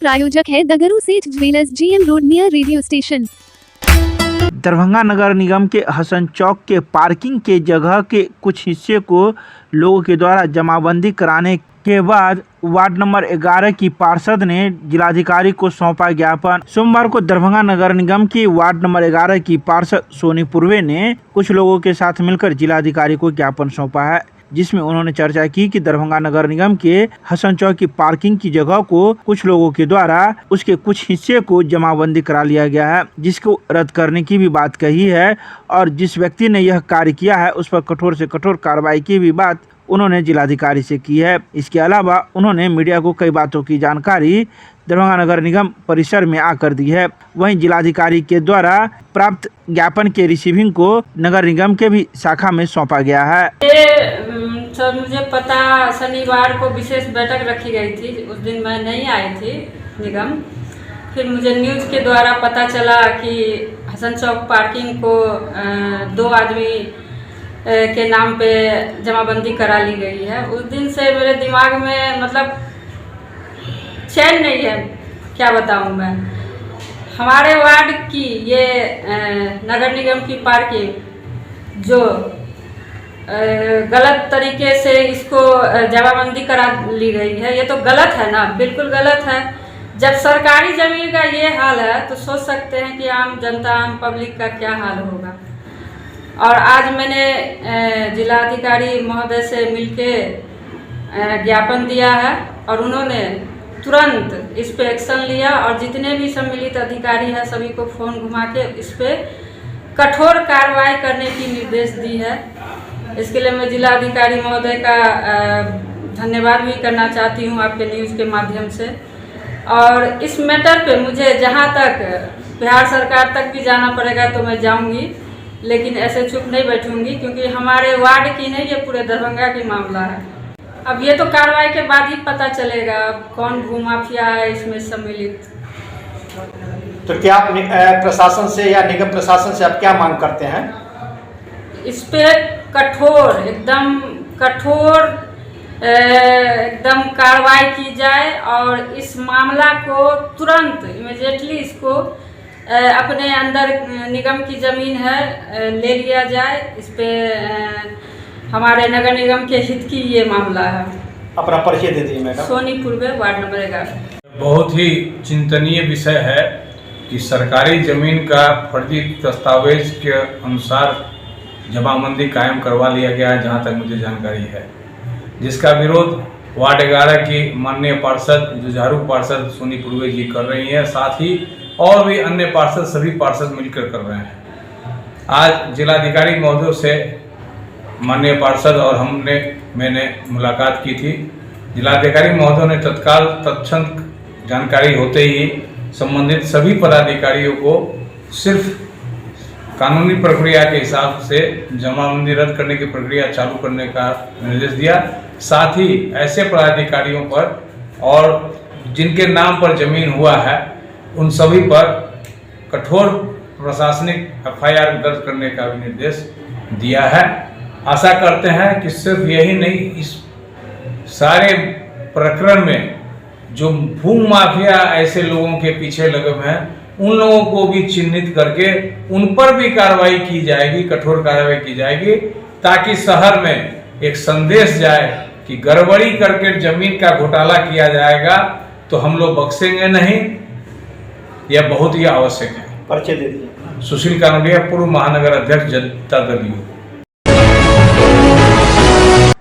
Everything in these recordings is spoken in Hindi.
प्रायोजक है Dagru Seth jewellers, GM road near radio station. Darbhanga नगर निगम के हसन चौक के पार्किंग के जगह के कुछ हिस्से को लोगों के द्वारा जमाबंदी कराने के बाद वार्ड नंबर 11 की पार्षद ने जिलाधिकारी को सौंपा ज्ञापन। सोमवार को दरभंगा नगर निगम की वार्ड नंबर 11 की पार्षद सोनी पूर्वे ने कुछ लोगों के साथ मिलकर जिलाधिकारी को ज्ञापन सौंपा है, जिसमें उन्होंने चर्चा की कि दरभंगा नगर निगम के हसन चौक की पार्किंग की जगह को कुछ लोगों के द्वारा उसके कुछ हिस्से को जमाबंदी करा लिया गया है, जिसको रद्द करने की भी बात कही है और जिस व्यक्ति ने यह कार्य किया है उस पर कठोर से कठोर कार्रवाई की भी बात उन्होंने जिलाधिकारी से की है। इसके अलावा उन्होंने मीडिया को कई बातों की जानकारी दरभंगा नगर निगम परिसर में आकर दी है। वहीं जिलाधिकारी के द्वारा प्राप्त ज्ञापन के रिसीविंग को नगर निगम के भी शाखा में सौंपा गया है। सर मुझे पता शनिवार को विशेष बैठक रखी गई थी, उस दिन मैं नहीं आई थी निगम। फिर मुझे न्यूज़ के द्वारा पता चला कि हसन चौक पार्किंग को 2 आदमी के नाम पे जमाबंदी करा ली गई है। उस दिन से मेरे दिमाग में मतलब चैन नहीं है, क्या बताऊं मैं। हमारे वार्ड की ये नगर निगम की पार्किंग जो गलत तरीके से इसको जमाबंदी करा ली गई है, ये तो गलत है ना, बिल्कुल गलत है। जब सरकारी ज़मीन का ये हाल है तो सोच सकते हैं कि आम जनता, आम पब्लिक का क्या हाल होगा। और आज मैंने जिलाधिकारी महोदय से मिलके ज्ञापन दिया है और उन्होंने तुरंत इस पे एक्शन लिया और जितने भी सम्मिलित अधिकारी हैं सभी को फ़ोन घुमा के इस पे कठोर कार्रवाई करने की निर्देश दी है। इसके लिए मैं जिलाधिकारी महोदय का धन्यवाद भी करना चाहती हूँ आपके न्यूज़ के माध्यम से। और इस मैटर पे मुझे जहाँ तक बिहार सरकार तक भी जाना पड़ेगा तो मैं जाऊँगी, लेकिन ऐसे चुप नहीं बैठूंगी, क्योंकि हमारे वार्ड की नहीं, ये पूरे दरभंगा की मामला है। अब ये तो कार्रवाई के बाद ही पता चलेगा कौन भूमाफिया है इसमें सम्मिलित। तो क्या आप प्रशासन से या निगम प्रशासन से आप क्या मांग करते हैं? इस पे कठोर, एकदम कठोर एकदम कार्रवाई की जाए और इस मामला को तुरंत इमीडिएटली इसको अपने अंदर निगम की ज़मीन है ले लिया जाए। इस पे हमारे नगर निगम के हित की ये मामला है। अपना परिचय दे दीजिए मैडम। सोनी पूर्वे, वार्ड नंबर 11। बहुत ही चिंतनीय विषय है कि सरकारी ज़मीन का फर्जी दस्तावेज के अनुसार जमाबंदी कायम करवा लिया गया है, जहां तक मुझे जानकारी है, जिसका विरोध वार्ड 11 की माननीय पार्षद जुझारू पार्षद सोनी पूर्वे जी कर रही हैं, साथ ही और भी अन्य पार्षद, सभी पार्षद मिलकर कर रहे हैं। आज जिलाधिकारी महोदय से माननीय पार्षद और मैंने मुलाकात की थी। जिलाधिकारी महोदय ने तत्काल तत्क्षण जानकारी होते ही संबंधित सभी पदाधिकारियों को सिर्फ कानूनी प्रक्रिया के हिसाब से जमाबंदी रद्द करने की प्रक्रिया चालू करने का निर्देश दिया। साथ ही ऐसे पदाधिकारियों पर और जिनके नाम पर जमीन हुआ है उन सभी पर कठोर प्रशासनिक FIR दर्ज करने का भी निर्देश दिया है। आशा करते हैं कि सिर्फ यही नहीं, इस सारे प्रकरण में जो भूमि माफिया ऐसे लोगों के पीछे लगे हुए हैं उन लोगों को भी चिन्हित करके उन पर भी कार्रवाई की जाएगी, कठोर कार्रवाई की जाएगी, ताकि शहर में एक संदेश जाए कि गड़बड़ी करके जमीन का घोटाला किया जाएगा तो हम लोग बख्शेंगे नहीं। यह बहुत ही आवश्यक है। परिचय दे दीजिए। सुशील कानोडिया, पूर्व महानगर अध्यक्ष, जनता दल यूथ।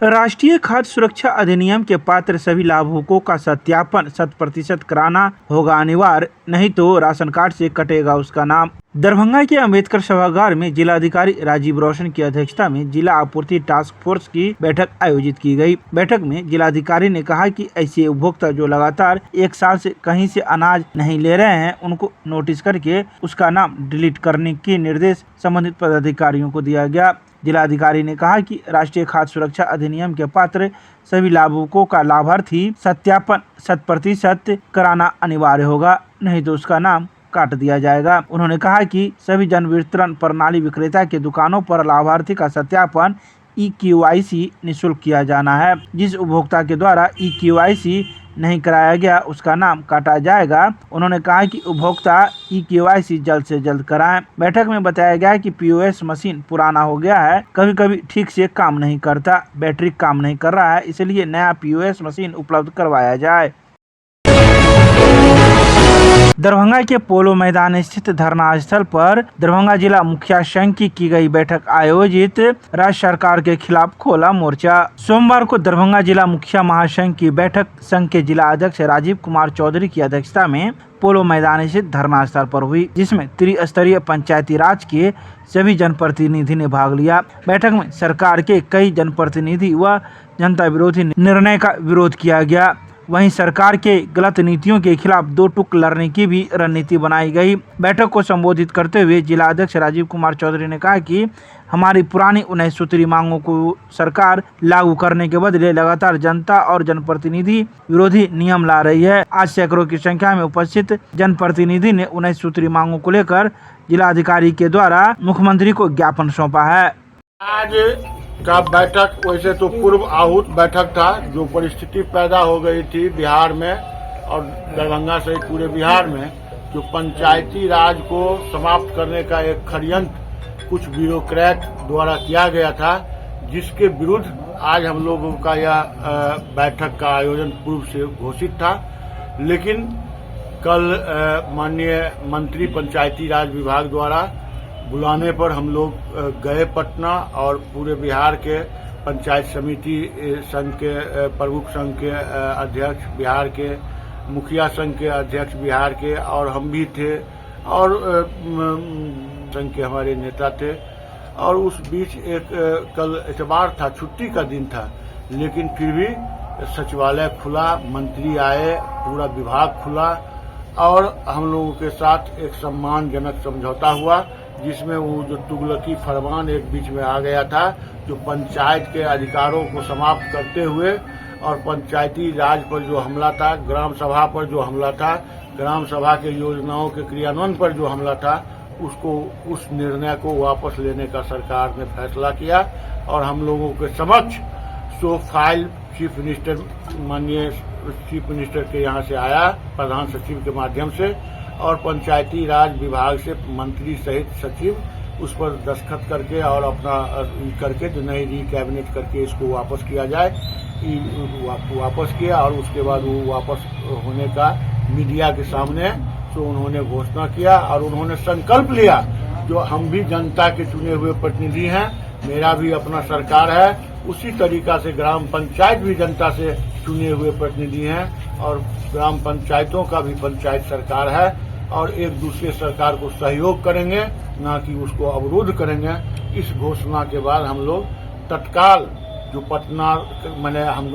राष्ट्रीय खाद्य सुरक्षा अधिनियम के पात्र सभी लाभुकों का सत्यापन 100% कराना होगा अनिवार्य, नहीं तो राशन कार्ड से कटेगा उसका नाम। दरभंगा के अंबेडकर सभागार में जिलाधिकारी राजीव रोशन की अध्यक्षता में जिला आपूर्ति टास्क फोर्स की बैठक आयोजित की गई। बैठक में जिलाधिकारी ने कहा कि ऐसे उपभोक्ता जो लगातार 1 साल से कहीं से अनाज नहीं ले रहे हैं उनको नोटिस करके उसका नाम डिलीट करने के निर्देश संबंधित पदाधिकारियों को दिया गया। जिलाधिकारी ने कहा कि राष्ट्रीय खाद्य सुरक्षा अधिनियम के पात्र सभी लाभुकों का लाभार्थी सत्यापन 100% कराना अनिवार्य होगा, नहीं तो उसका नाम काट दिया जाएगा। उन्होंने कहा कि सभी जन वितरण प्रणाली विक्रेता के दुकानों पर लाभार्थी का सत्यापन EKYC निःशुल्क किया जाना है। जिस उपभोक्ता के द्वारा EKYC नहीं कराया गया उसका नाम काटा जाएगा। उन्होंने कहा कि उपभोक्ता KYC जल्द से जल्द कराएं। बैठक में बताया गया कि POS मशीन पुराना हो गया है, कभी कभी ठीक से काम नहीं करता, बैटरी काम नहीं कर रहा है, इसलिए नया POS मशीन उपलब्ध करवाया जाए। दरभंगा के पोलो मैदान स्थित धरना स्थल पर दरभंगा जिला मुखिया संघ की गई बैठक आयोजित, राज्य सरकार के खिलाफ खोला मोर्चा। सोमवार को दरभंगा जिला मुखिया महासंघ की बैठक संघ के जिला अध्यक्ष राजीव कुमार चौधरी की अध्यक्षता में पोलो मैदान स्थित धरना स्थल पर हुई, जिसमें त्रिस्तरीय पंचायती राज के सभी जनप्रतिनिधि ने भाग लिया। बैठक में सरकार के कई जनप्रतिनिधि व जनता विरोधी निर्णय का विरोध किया गया। वहीं सरकार के गलत नीतियों के खिलाफ दो टूक लड़ने की भी रणनीति बनाई गई। बैठक को संबोधित करते हुए जिला अध्यक्ष राजीव कुमार चौधरी ने कहा कि हमारी पुरानी 19 सूत्री मांगों को सरकार लागू करने के बदले लगातार जनता और जनप्रतिनिधि विरोधी नियम ला रही है। आज सैकड़ों की संख्या में उपस्थित जनप्रतिनिधि ने 19 सूत्री मांगों को लेकर जिलाधिकारी के द्वारा मुख्यमंत्री को ज्ञापन सौंपा है। आज का बैठक वैसे तो पूर्व आहूत बैठक था, जो परिस्थिति पैदा हो गई थी बिहार में और दरभंगा सहित पूरे बिहार में, जो पंचायती राज को समाप्त करने का एक षड्यंत्र कुछ ब्यूरोक्रेट द्वारा किया गया था, जिसके विरुद्ध आज हम लोगों का यह बैठक का आयोजन पूर्व से घोषित था। लेकिन कल माननीय मंत्री पंचायती राज विभाग द्वारा बुलाने पर हम लोग गए पटना और पूरे बिहार के पंचायत समिति संघ के प्रमुख संघ के अध्यक्ष बिहार के, मुखिया संघ के अध्यक्ष बिहार के और हम भी थे और संघ के हमारे नेता थे। और उस बीच एक कल इतवार था, छुट्टी का दिन था, लेकिन फिर भी सचिवालय खुला, मंत्री आए, पूरा विभाग खुला और हम लोगों के साथ एक सम्मानजनक समझौता हुआ, जिसमें वो जो तुगलकी फरमान एक बीच में आ गया था, जो पंचायत के अधिकारों को समाप्त करते हुए और पंचायती राज पर जो हमला था, ग्राम सभा पर जो हमला था, ग्राम सभा के योजनाओं के क्रियान्वयन पर जो हमला था, उसको उस निर्णय को वापस लेने का सरकार ने फैसला किया। और हम लोगों के समक्ष सो फाइल चीफ मिनिस्टर, माननीय चीफ मिनिस्टर के यहाँ से आया प्रधान सचिव के माध्यम से, और पंचायती राज विभाग से मंत्री सहित सचिव उस पर दस्तखत करके और अपना करके जो नई कैबिनेट करके इसको वापस किया जाए, वापस किया। और उसके बाद वो वापस होने का मीडिया के सामने तो उन्होंने घोषणा किया और उन्होंने संकल्प लिया, जो हम भी जनता के चुने हुए प्रतिनिधि हैं, मेरा भी अपना सरकार है, उसी तरीका से ग्राम पंचायत भी जनता से चुने हुए प्रतिनिधि हैं और ग्राम पंचायतों का भी पंचायत सरकार है और एक दूसरे सरकार को सहयोग करेंगे, ना कि उसको अवरोध करेंगे। इस घोषणा के बाद हम लोग तत्काल जो पटना मैंने हम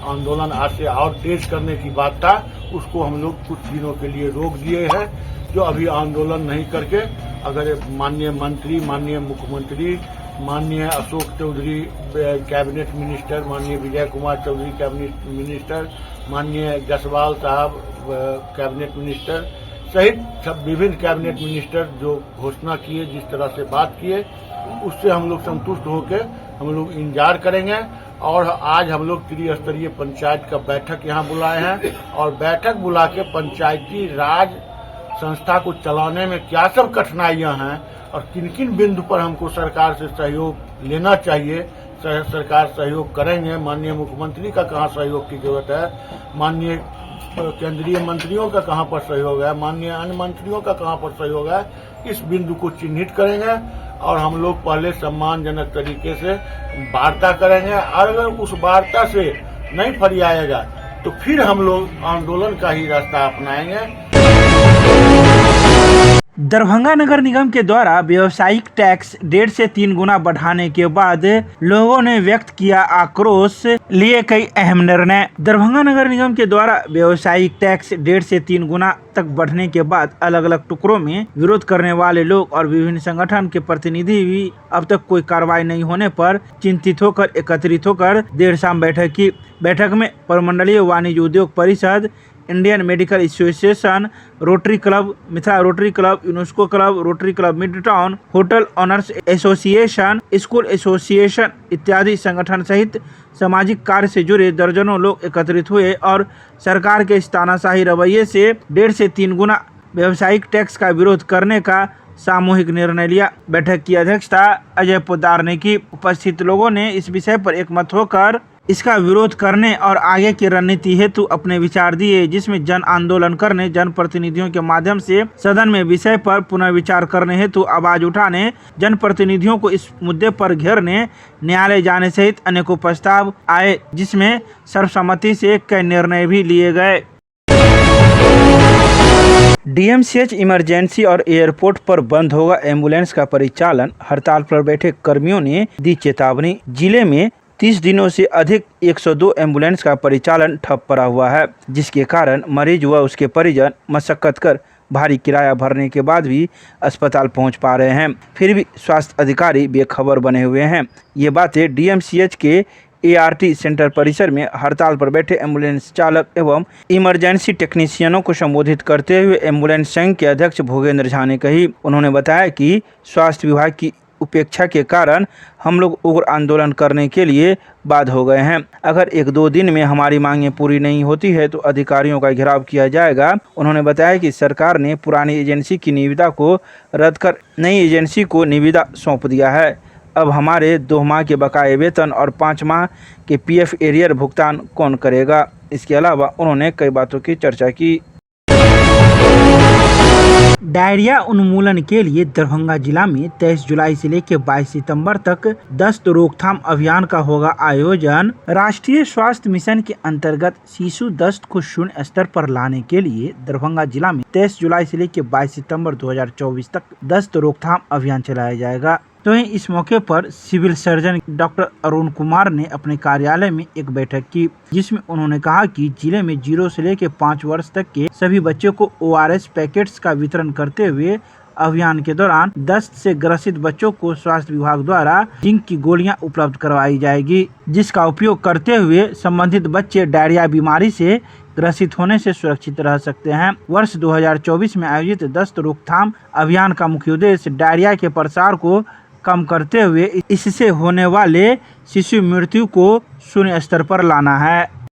आंदोलन आज से और तेज करने की बात था, उसको हम लोग कुछ दिनों के लिए रोक दिए हैं। जो अभी आंदोलन नहीं करके अगर माननीय मंत्री, माननीय मुख्यमंत्री, माननीय अशोक चौधरी कैबिनेट मिनिस्टर, माननीय विजय कुमार चौधरी कैबिनेट मिनिस्टर, माननीय जसवाल साहब कैबिनेट मिनिस्टर सहित सब विभिन्न कैबिनेट मिनिस्टर जो घोषणा किए, जिस तरह से बात किए, उससे हम लोग संतुष्ट होकर हम लोग इंतजार करेंगे। और आज हम लोग त्रिस्तरीय पंचायत का बैठक यहाँ बुलाए हैं और बैठक बुला के पंचायती राज संस्था को चलाने में क्या सब कठिनाइयां हैं और किन किन बिंदु पर हमको सरकार से सहयोग लेना चाहिए, सरकार सहयोग करेंगे। माननीय मुख्यमंत्री का कहाँ सहयोग की जरूरत है, माननीय केंद्रीय मंत्रियों का कहाँ पर सहयोग है, माननीय अन्य मंत्रियों का कहाँ पर सहयोग है, इस बिंदु को चिन्हित करेंगे और हम लोग पहले सम्मानजनक तरीके से वार्ता करेंगे। और अगर उस वार्ता से नहीं फरियाएगा तो फिर हम लोग आंदोलन का ही रास्ता अपनाएंगे। दरभंगा नगर निगम के द्वारा व्यावसायिक टैक्स 1.5 से 3 गुना बढ़ाने के बाद लोगों ने व्यक्त किया आक्रोश, लिए कई अहम निर्णय। दरभंगा नगर निगम के द्वारा व्यावसायिक टैक्स 1.5 से 3 गुना तक बढ़ने के बाद अलग अलग टुकड़ों में विरोध करने वाले लोग और विभिन्न संगठन के प्रतिनिधि भी अब तक कोई कार्रवाई नहीं होने पर चिंतित होकर एकत्रित होकर देर शाम बैठक की। बैठक में प्रमंडलीय वाणिज्य उद्योग परिषद Indian medical association, rotary club, Mithila rotary club, UNESCO club, rotary club mid town, hotel owners association, school association इत्यादि संगठन सहित सामाजिक कार्य से जुड़े दर्जनों लोग एकत्रित हुए और सरकार के इस तानाशाही रवैये से 1.5 से 3 गुना व्यावसायिक टैक्स का विरोध करने का सामूहिक निर्णय लिया। बैठक की अध्यक्षता अजय पोद्दार ने की। उपस्थित लोगों ने इस विषय पर एकमत होकर इसका विरोध करने और आगे की रणनीति हेतु अपने विचार दिए, जिसमें जन आंदोलन करने, जनप्रतिनिधियों के माध्यम से सदन में विषय पर पुनर्विचार करने हेतु आवाज उठाने, जनप्रतिनिधियों को इस मुद्दे पर घेरने, न्यायालय जाने सहित अनेकों प्रस्ताव आए, जिसमें सर्वसम्मति से कई निर्णय भी लिए गए। डीएमसीएच इमरजेंसी और एयरपोर्ट पर बंद होगा एम्बुलेंस का परिचालन, हड़ताल पर बैठे कर्मियों ने दी चेतावनी। जिले में 30 दिनों से अधिक 102 एम्बुलेंस का परिचालन ठप पड़ा हुआ है, जिसके कारण मरीज व उसके परिजन मशक्कत कर भारी किराया भरने के बाद भी अस्पताल पहुंच पा रहे हैं। फिर भी स्वास्थ्य अधिकारी बेखबर बने हुए हैं। ये बातें डीएमसीएच के एआरटी सेंटर परिसर में हड़ताल पर बैठे एम्बुलेंस चालक एवं इमरजेंसी टेक्नीशियनों को संबोधित करते हुए एम्बुलेंस संघ के अध्यक्ष भोगेंद्र झा ने कही। उन्होंने बताया कि स्वास्थ्य विभाग की उपेक्षा के कारण हम लोग उग्र आंदोलन करने के लिए बाध्य हो गए हैं। अगर 1-2 दिन में हमारी मांगें पूरी नहीं होती है तो अधिकारियों का घेराव किया जाएगा। उन्होंने बताया कि सरकार ने पुरानी एजेंसी की निविदा को रद्द कर नई एजेंसी को निविदा सौंप दिया है। अब हमारे 2 माह के बकाये वेतन और 5 माह के पीएफ एरियर भुगतान कौन करेगा। इसके अलावा उन्होंने कई बातों की चर्चा की। डायरिया उन्मूलन के लिए दरभंगा जिला में 23 जुलाई से लेकर 22 सितंबर तक दस्त रोकथाम अभियान का होगा आयोजन। राष्ट्रीय स्वास्थ्य मिशन के अंतर्गत शिशु दस्त को शून्य स्तर पर लाने के लिए दरभंगा जिला में 23 जुलाई से लेकर 22 सितंबर 2024 तक दस्त रोकथाम अभियान चलाया जाएगा। तो इस मौके पर civil surgeon doctor Arun Kumar ने अपने कार्यालय में एक बैठक की, जिसमें उन्होंने कहा कि जिले में 0 से लेकर 5 वर्ष तक के सभी बच्चों को ORS पैकेट्स का वितरण करते हुए अभियान के दौरान दस्त से ग्रसित बच्चों को स्वास्थ्य विभाग द्वारा जिंक की गोलियां उपलब्ध करवाई जाएगी, जिसका उपयोग करते हुए संबंधित बच्चे डायरिया बीमारी से ग्रसित होने से सुरक्षित रह सकते हैं। वर्ष 2024 में आयोजित दस्त रोकथाम अभियान का मुख्य उद्देश्य डायरिया के प्रसार को कम करते हुए इससे होने वाले शिशु मृत्यु को शून्य स्तर पर लाना है।